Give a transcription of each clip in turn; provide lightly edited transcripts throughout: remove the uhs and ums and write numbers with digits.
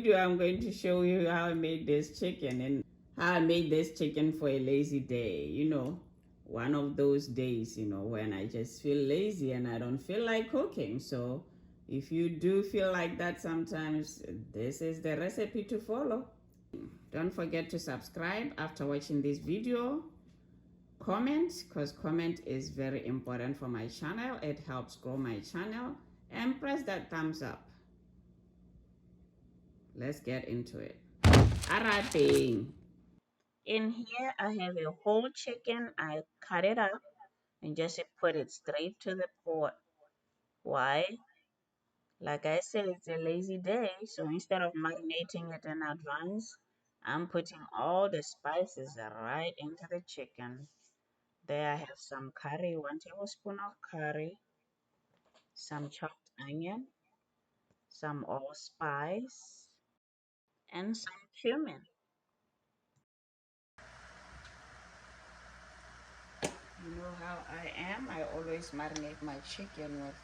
video, I'm going to show you how I made this chicken and how I made this chicken for a lazy day. You know, one of those days, you know, when I just feel lazy and I don't feel like cooking. So if you do feel like that sometimes, this is the recipe to follow. Don't forget to subscribe after watching this video. Comment, because comment is very important for my channel. It helps grow my channel. And press that thumbs up. Let's get into it. Alright, in here I have a whole chicken. I cut it up and just put it straight to the pot. Why? Like I said, it's a lazy day, so instead of marinating it in advance, I'm putting all the spices right into the chicken. There I have some curry, 1 tablespoon of curry, some chopped onion, some allspice, and some cumin. You know how I am. I always marinate my chicken with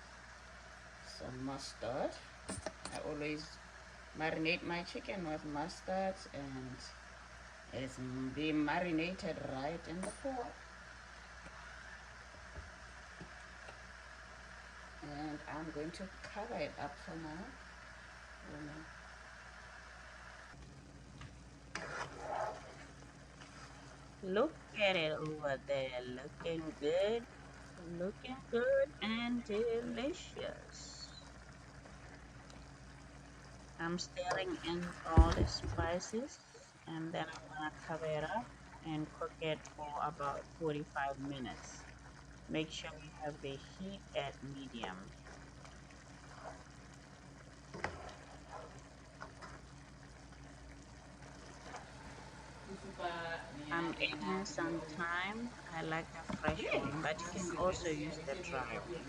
some mustard. I always marinate my chicken with mustard and it's being marinated right in the pot. And I'm going to cover it up for now. Look at it over there, looking good and delicious. I'm stirring in all the spices and then I'm gonna cover it up and cook it for about 45 minutes. Make sure you have the heat at medium. I'm adding some thyme. I like the fresh one, but you can also use the dry one.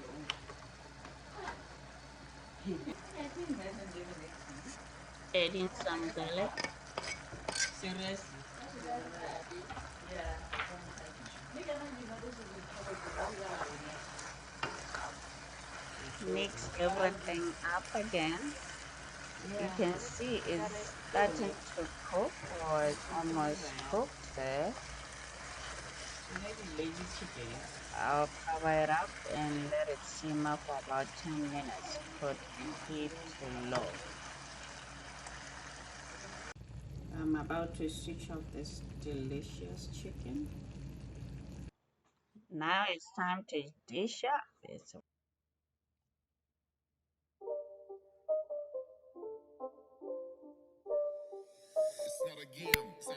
Adding some garlic. Seriously? Mix everything up again. You can see it's starting to cook or it's almost cooked there. I'll cover it up and let it simmer for about 10 minutes. Put heat to low. I'm about to switch off this delicious chicken. Now it's time to dish up. It's not a game, it's a